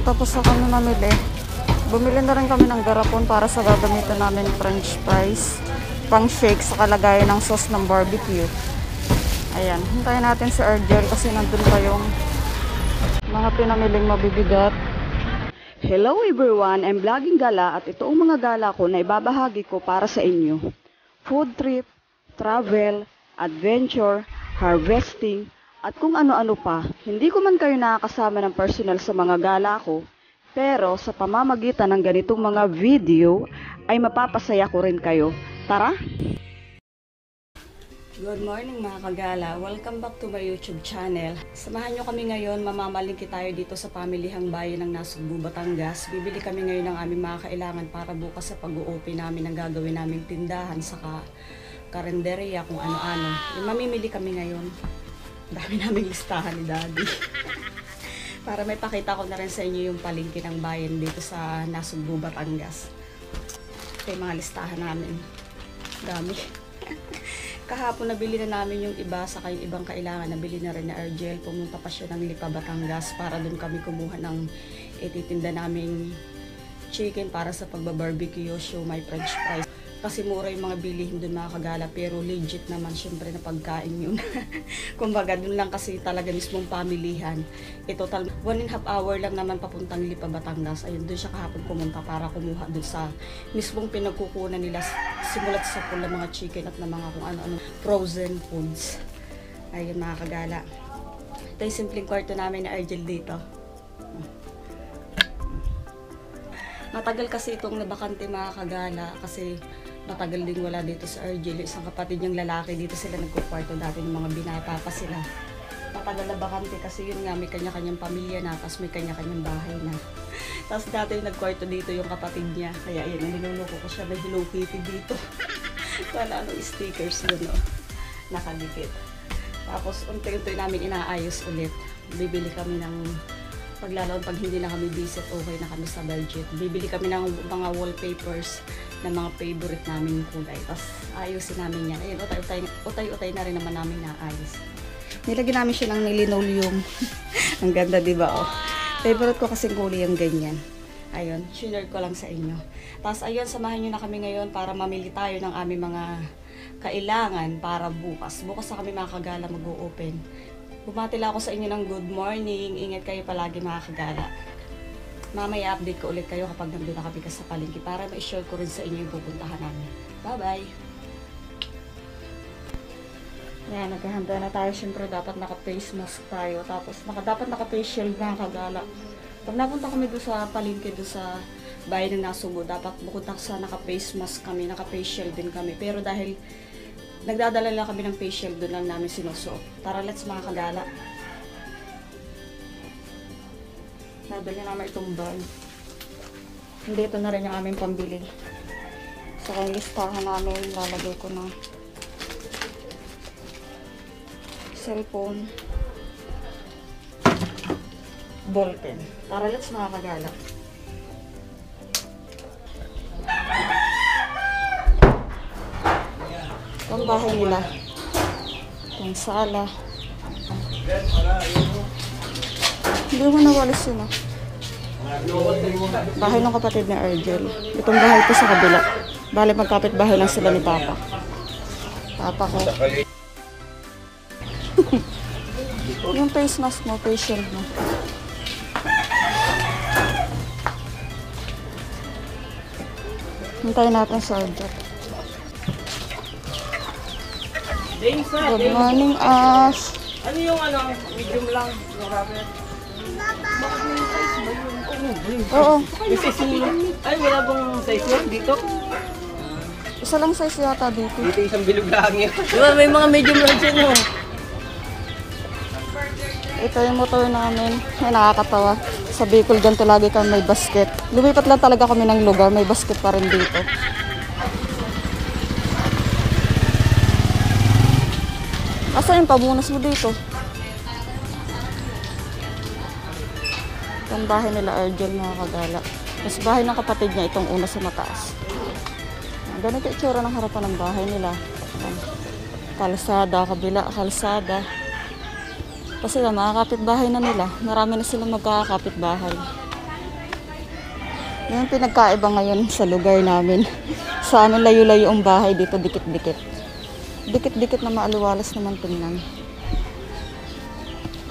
tapos na kami mamili. Bumili na rin kami ng garapon para sa gagamitan namin french fries, pang shake sa kalagayan ng sauce ng barbecue. Ayan, hintayin natin si Argel kasi nandun pa yung mga pinamiling mabibigat. Hello everyone, I'm Vlogging Gala at ito ang mga gala ko na ibabahagi ko para sa inyo. Food trip, travel, adventure, harvesting, at kung ano-ano pa. Hindi ko man kayo nakakasama ng personal sa mga gala ko, pero sa pamamagitan ng ganitong mga video ay mapapasaya ko rin kayo. Tara! Good morning mga kagala. Welcome back to my YouTube channel. Samahan nyo kami ngayon, mamamalingki tayo dito sa pamilihang bayan ng Nasugbu, Batangas. Bibili kami ngayon ng aming mga kailangan para bukas sa pag-uupi namin ang gagawin naming tindahan saka karinderya kung ano-ano. Mamimili kami ngayon. Dami naming listahan ni Daddy. Para may pakita ko na rin sa inyo yung palengke ng bayan dito sa Nasugbu, Batangas. Ito yung mga listahan namin. Dami. Kahapon nabili na namin yung iba, saka yung ibang kailangan nabili na rin ni Argel. Pumunta pa siya ng Lipa, Batangas para doon kami kumuha ng ititinda naming chicken para sa pagbabarbecue, siomai, french fries. Kasi mura yung mga bilihin doon mga kagala, pero legit naman syempre na pagkain yun. Kumbaga doon lang kasi talaga mismong pamilihan. Total 1.5 hour lang naman papuntang Lipa, Batangas. Ayun, doon siya kahapon pumunta para kumuha doon sa mismong pinagkukunan nila simulat sa pool ng mga chicken at ng mga kung ano-ano frozen foods. Ayun mga kagala. Ito yung simpleng kwarto namin na Argel dito. Matagal kasi itong nabakante mga kagala kasi matagal din wala dito sa Argel. Isang kapatid niyang lalaki dito sila nagkukwarto dati ng mga binata pa sila. Matagal na bakante kasi yun nga may kanya-kanyang pamilya na tapos may kanya-kanyang bahay na. Tapos dati nagkwarto dito yung kapatid niya. Kaya yun, niluluko ko siya. May Hello Kitty dito. Wala anong stickers doon, no? Nakadikit. Tapos unti-unti namin inaayos ulit. Bibili kami ng paglalaon pag hindi na kami busy at okay na kami sa budget. Bibili kami ng mga wallpapers na mga favorite namin kulay. Tapos ayusin namin yan. Ayun, utay-utay na rin naman namin naayos. Nilagyan namin siya ng linoleum. Ang ganda, di ba? Oh. Favorite ko kasi kulay yung ganyan. Ayun, share ko lang sa inyo. Tapos ayun, samahan nyo na kami ngayon para mamili tayo ng aming mga kailangan para bukas. Bukas na kami mga kagala mag-o-open. Bumati lang ako sa inyo ng good morning. Ingat kayo palagi mga kagala. Mamaya update ko ulit kayo kapag nandun na kami sa palengke para ma-share ko rin sa inyo yung pupuntahan namin. Bye-bye! Yan, naghahanda na tayo. Siyempre dapat naka-face mask tayo. Tapos dapat naka-face shield na kagala. Pag napunta kami doon sa palengke, doon sa bayan ng Nasugbu, dapat bukod sa naka-face mask kami, naka-face shield din kami. Pero dahil nagdadala lang kami ng face shield, doon lang namin sinusuot. Tara, let's mga kagala. Nadali namin itong bag. Hindi, ito na rin yung aming pambili. So, kung listahan namin, lalagay ko na cellphone, ballpen. Tara, let's mga kagala. Ang bahay nila. Ang sala. Hindi mo nawalis yun, ah. Bahay ng kapatid ni Argel. Itong bahay ko sa kabila. Bale, magkapit bahay lang sila ni Papa. Papa ko. Yung face mask mo, face shield mo. Hintayin natin sa Argel. Good morning, Ash. Ano yung medium lang? Yung rubber? Bakit may size ba yun? Oo. May size yun? Ay, wala bang size yun dito? Isa lang size yata dito. Dito isang bilog lang yun. Diba, may mga medium lang dyan mo. Ito yung motor namin. Ay, nakakatawa. Sa Bicol, ganito lagi kami may basket. Lumipat lang talaga kami ng lugar. May basket pa rin dito. Asa yung pamunas mo dito? Itong bahay nila Argel mga kagala. Tapos bahay ng kapatid niya itong una sa mataas. Ganito yung itsura ng harapan ng bahay nila. Kalsada, kabila, kalsada. Kasi mga kapitbahay na nila. Marami na silang magkakapitbahay. Yung pinagkaiba ngayon sa lugar namin. Sa amin layo-layo ang bahay dito, dikit-dikit. Dikit-dikit na maaliwalas naman tingnan.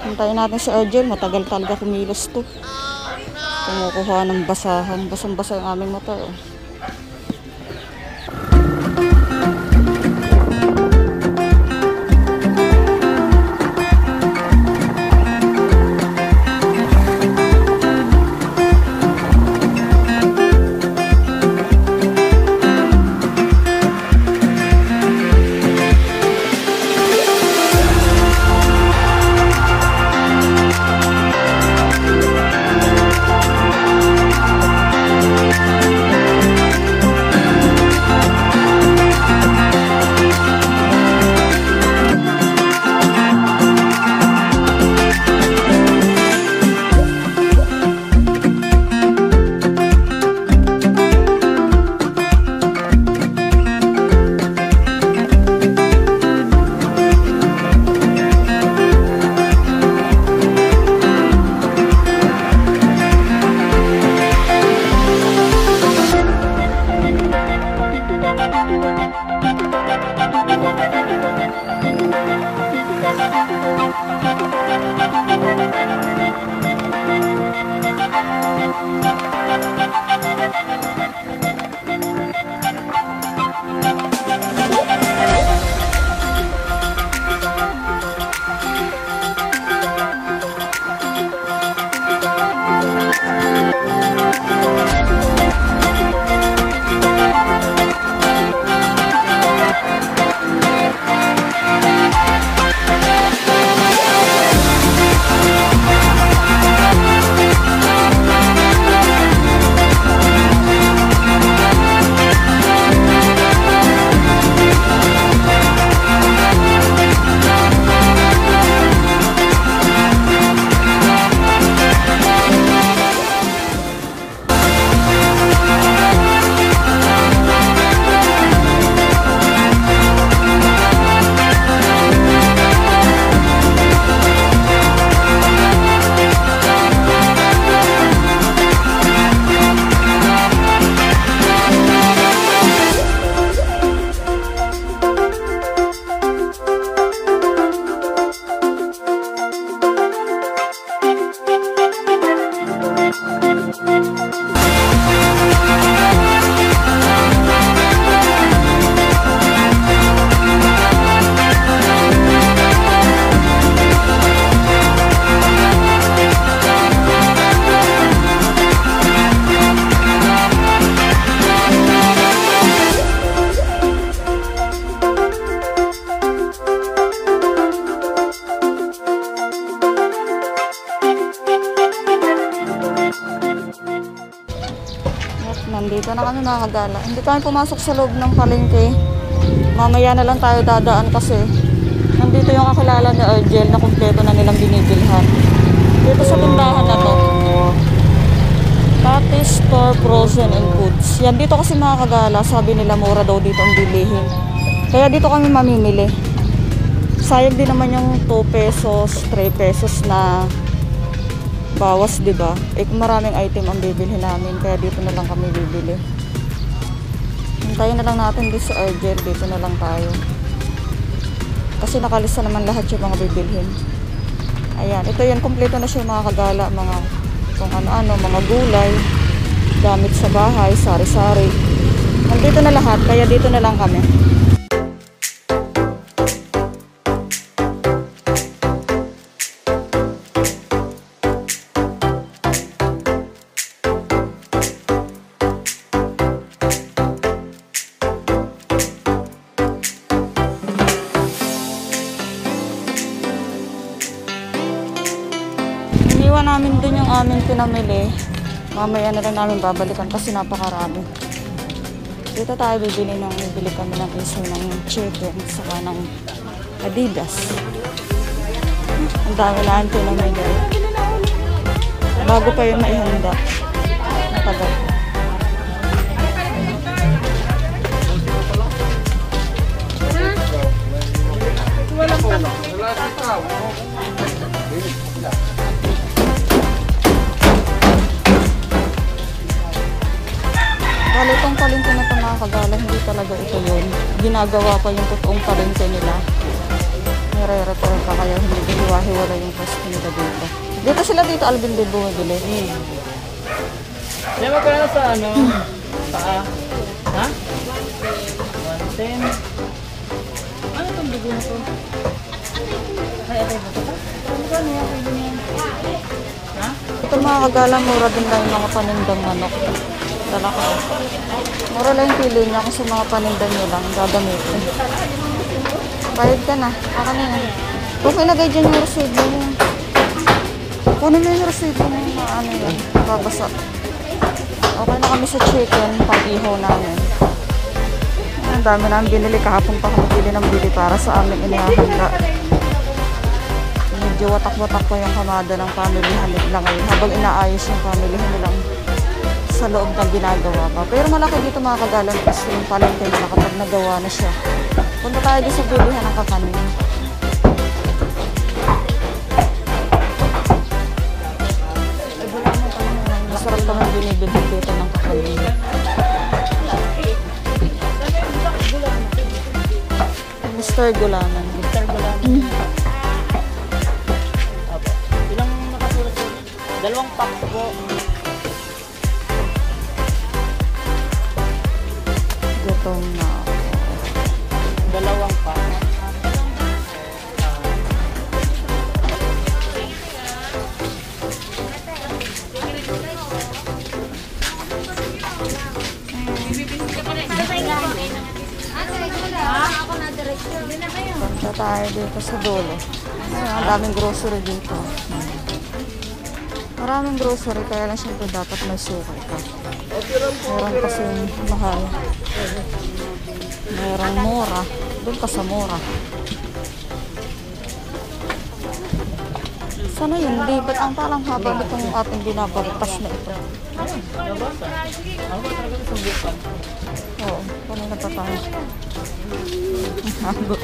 Hintayin natin si Argel, matagal talaga kumilos to. Kumukuha ng basahan. Basang-basa yung aming motor. Oh. Nandito na kami mga kagala. Hindi kami pumasok sa loob ng palengke. Mamaya na lang tayo dadaan kasi nandito yung kakilala ni Argel na kumpleto na nilang binibilhan. Dito sa tindahan na to. Pati Store Frozen and Foods. Yan dito kasi mga kagala, sabi nila mura daw dito ang bilihin. Kaya dito kami mamimili. Sayang din naman yung 2 pesos, 3 pesos na bawas, di ba? Eh, maraming item ang bibilhin namin, kaya dito na lang kami bibili. Hintayin na lang natin dito sa Argel, dito na lang tayo. Kasi nakalista naman lahat yung mga bibilhin. Ayan, ito yan, kompleto na siya mga kagala, mga kung ano-ano, mga gulay, gamit sa bahay, sari-sari. Nandito na lahat, kaya dito na lang kami. Iniwan namin dun yung aming pinamili. Mamaya na lang namin babalikan kasi napakarami. Dito tayo bibili kami ng isa ng chicken saka ng Adidas. Ang dami na ang pinamili. Bago pa yung maihanda. Matagal. Walang tanong. Bale, itong palengke na ito mga kagala, hindi talaga ito yun. Ginagawa pa yung totoong palengke nila. Nire-repair pa kaya hindi hiwa-hiwala yung pwesto nila dito. Dito sila dito, Alvin, din bumibili. May magkano sa ano? Paa? Ha? 110. Ano itong dugo na to? Ay, atay ba ito? Ano yung kilo niya? Ha? Ito mga kagala, mura din lang yung mga panindang manok. Dala ko. Mura lang yung kilo niya kasi mga panindang nyo lang gagamitin. Bayad ka na. Baka na yan. Kung ilagay dyan yung resibo mo. Kunin mo yung resibo mo. Ano yan? Babasa. Okay na kami sa chicken. Pag-ihaw namin. Ang dami namin binili. Kahapon pa kami bili ng bili para sa amin inihahanda. Medyo watak-watak po yung kamada ng pamilihan nila ngayon. Habang inaayos yung pamilihan nilang sa loob ng ginagawa pa. Pero malaki dito mga kagalang kasi yung palengke nila kapag nagawa na siya. Punta tayo dito sa bilihan ng kakanin. Masarap pa ng binibili dito ng kakanin. Mr. Gulaman. Mr. Gulaman. Opo. Ilang nakatulad po? 2 packs po. Gutom na ako. 2 packs. Punta tayo dito sa dulo. Ayun, ang daming grocery dito. Maraming grocery, kaya lang siyempre dapat may sukat ka. Meron kasi mahal. Merong mura. Doon ka sa mura. Sana yun, di ba't ang parang haba nitong ating binabagtas na ito? Nabasa. Ako talaga sa bukan. Oo, kanina pa tayo. Ang haba.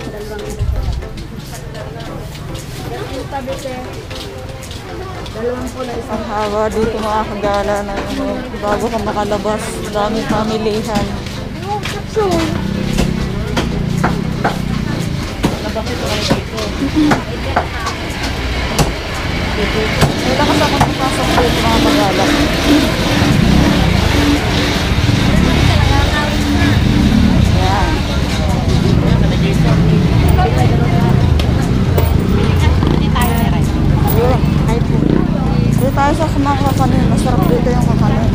Ang haba dito mga kagala na bago ka makalabas. Daming pamilihan. Nabakit ko kayo dito. May lakas akong pasok dito mga kagala. Yan. Dito tayo sa mga kakanin. Masarap dito yung kakanin.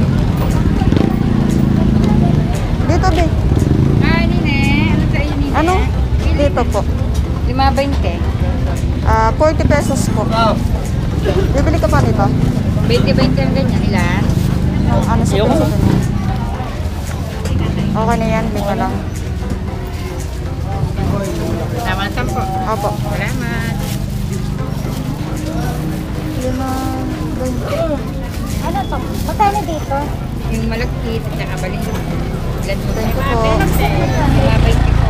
Dito, Be. Nine. Ano sa inyo, Nine? Ano? Dito po. 5.20. 40 pesos po. Bibili ka pa nito? 20-20 ang ganyan. Ilan? Ano sa peso ganyan? Okay na yan. Lima lang. Tama 10 po. Opo. Salamat. Lima. Ano to? Magkano dito? Yung malagkit at saka baling. Ilan po? Thank you po. 5.20 po.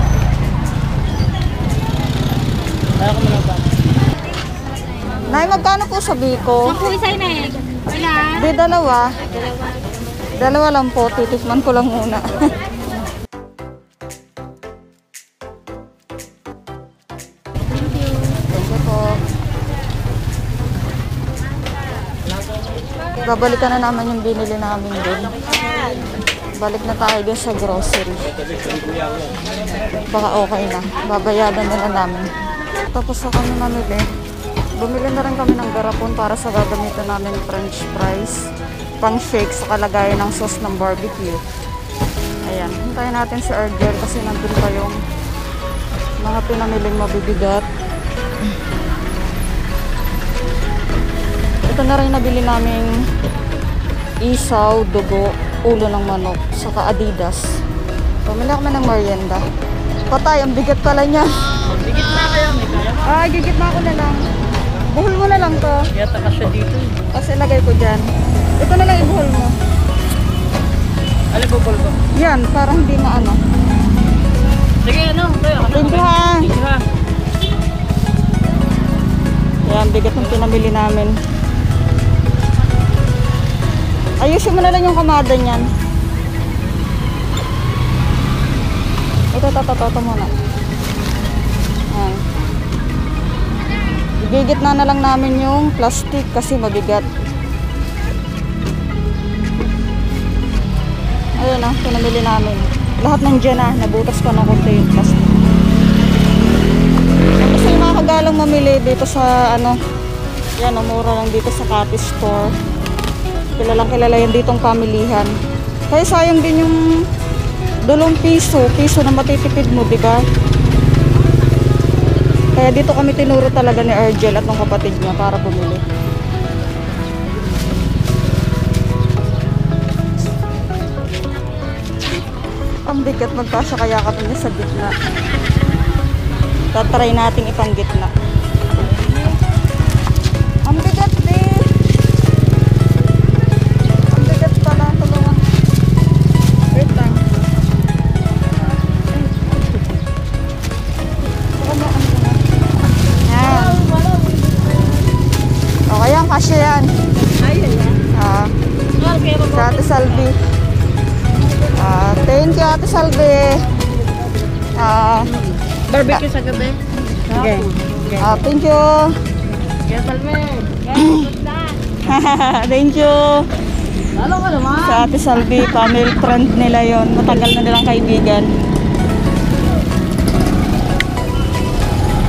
Kaya ko muna ba? Nay, magkano po sa biko? Ako isa na eh. Ilan? Di, dalawa. Dalawa lang po. Titikman ko lang muna. Thank you po. Babalikan na naman yung binili namin din. Balik na tayo din sa grocery. Baka okay na. Babayadan na namin. Tapos sa kami mamili. Bumili na rin kami ng garapon para sa gagamitan namin french fries, pang shake sa kalagayan ng sauce ng barbecue. Ayan, hintayin natin si Argel kasi nandun pa yung mga pinamiling mabibigat. Ito na rin nabili naming isaw, dugo, ulo ng manok, saka Adidas. Bumili kami ng merienda. Patay, ang bigat pala niya. Bigit na kayo. May kaya mo. Ay, gigit na ako na lang. Buhol mo na lang to. Kaya taka siya dito. Kasi lagay ko dyan. Ito na lang ibuhol mo. Alin po ko? Yan, para hindi maano. Sige, ano? Kaya, ano? Thank you, ha. Thank you, ha. Yan, bigat ng pinamili namin. Ayusin mo na lang yung kamada niyan. Ito muna. Ayan. Igigitna na lang namin yung plastic kasi mabigat. Ayun na, pinamili namin. Lahat nandiyan na, nabutas pa ng konti yung plastic. Kasi yung mga kagalang mamili dito sa ano, yan, mura lang dito sa Cathy Store. Kilalang kilala yan ditong pamilihan. Kaya sayang din yung 2 piso na matitipid mo, di ba? Kaya dito kami tinuro talaga ni Argel at ng kapatid niya para bumili. Ang bigat, magkasya kaya kami niya sa gitna. Tatry natin ipang gitna. Ang bigat din. Ang bigat pala. Tulungan. Wait lang. Yan. Okay yan, kasya yan. Sa Ate Salvi. Thank you, Ate Salvi. Barbecue sa gabi. Okay. Thank you. Yes, Salve. Thank you. Lalo ka naman. Sa Ate Salvi, family friend nila yon. Matagal na nilang kaibigan.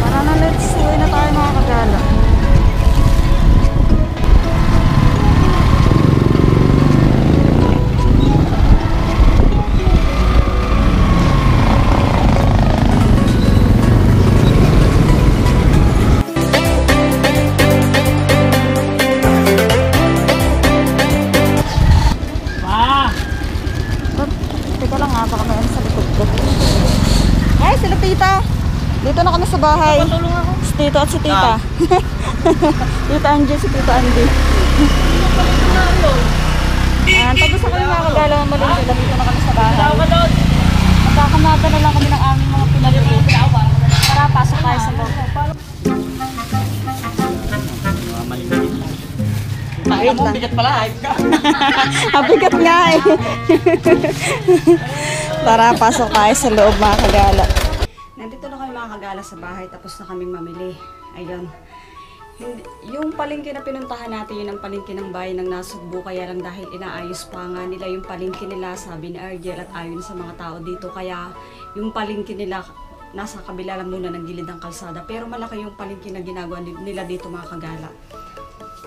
Para na, let's uwi na tayo mga kagala. Teka lang nga, baka may ano sa likod ko. Ay, sila tita. Dito na kami sa bahay. Patulong ako. Si tito at si tita. Tita Angie, si tita Angie. Ayan, tapos na kami mga kagala mamalingki. Dito na kami sa bahay. Magkakamata na lang kami ng aming mga pinalili. Para pasok tayo sa loob. Wait lang. Bigat pala. Mabigat nga eh. Tara, pasok tayo sa loob mga kagala. Nandito na kami mga kagala sa bahay, tapos na kaming mamili. Ayun. Yung palengke na pinuntahan natin, yun ang palengke ng bayan ng Nasugbu. Kaya lang dahil inaayos pa nga nila yung palengke nila, sabi ni Argel, at ayon sa mga tao dito. Kaya yung palengke nila nasa kabila lang muna ng gilid ng kalsada. Pero malaki yung palengke na ginagawa nila dito mga kagala.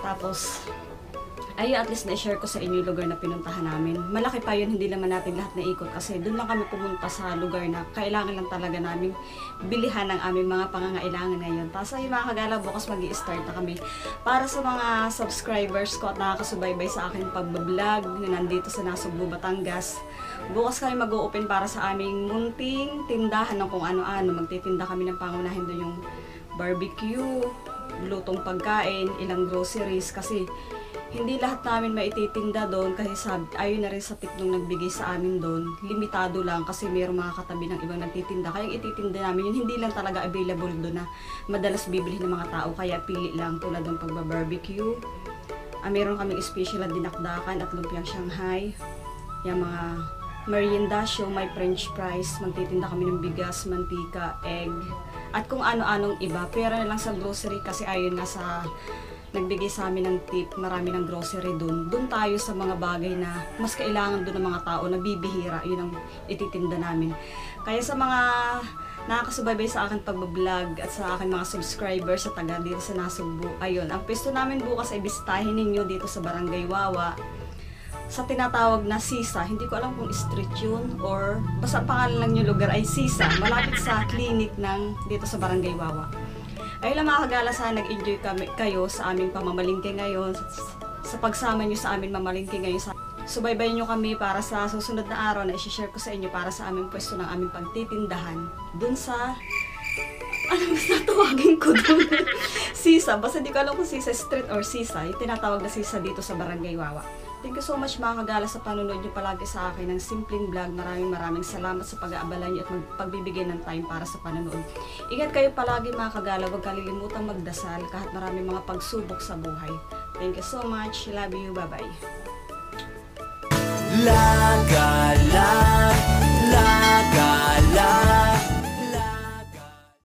Tapos ayun, at least na-share ko sa inyo yung lugar na pinuntahan namin. Malaki pa yun, hindi naman natin lahat naikot kasi doon lang kami pumunta sa lugar na kailangan lang talaga namin bilihan ng aming mga pangangailangan ngayon. Tapos ayun mga kagala, bukas mag-i-start na kami. Para sa mga subscribers ko at nakakasubaybay sa akin pag-vlog na nandito sa Nasugbu, Batangas, bukas kami mag-o-open para sa aming munting tindahan ng kung ano-ano. Magtitinda kami ng pangunahin doon yung barbecue, lutong pagkain, ilang groceries kasi hindi lahat namin maititinda doon kasi ayun na rin sa tip nung nagbigay sa amin doon, limitado lang kasi mayroong mga katabi ng ibang nagtitinda. Kaya ititinda namin yun, hindi lang talaga available doon na madalas bibili ng mga tao, kaya pili lang tulad ng pagbabarbecue. Meron kaming special na dinakdakan at lumpiang Shanghai, yung mga merienda, may French fries, magtitinda kami ng bigas, mantika, egg, at kung ano-anong iba. Pero na lang sa grocery kasi ayun nga sa nagbigay sa amin ng tip, marami ng grocery doon. Doon tayo sa mga bagay na mas kailangan doon ng mga tao na bibihira, yun ang ititinda namin. Kaya sa mga nakakasubaybay sa akin pag-vlog at sa akin mga subscribers sa taga dito sa Nasugbu, ayun, ang pwesto namin bukas ay bisitahin ninyo dito sa Barangay Wawa sa tinatawag na Sisa. Hindi ko alam kung street yun or basta pangalan lang yung lugar ay Sisa, malapit sa clinic ng dito sa Barangay Wawa. Ayun lang mga kagala, sana nag-enjoy kayo sa aming pamamalingke ngayon, sa pagsama nyo sa aming mamalingke ngayon. Subaybayan nyo kami para sa susunod na araw na i-share ko sa inyo para sa aming pwesto ng aming pagtitindahan dun sa ano mas natawagin ko dun? Sisa, basta di ko alam kung Sisa Street or Sisa, yung tinatawag na Sisa dito sa Barangay Wawa. Thank you so much mga kagala sa panonood nyo palagi sa akin ng simpleng vlog. Maraming salamat sa pag-aabala nyo at pagbibigay ng time para sa panonood. Ingat kayo palagi mga kagala, huwag kalilimutang magdasal kahit maraming mga pagsubok sa buhay. Thank you so much, love you, bye bye.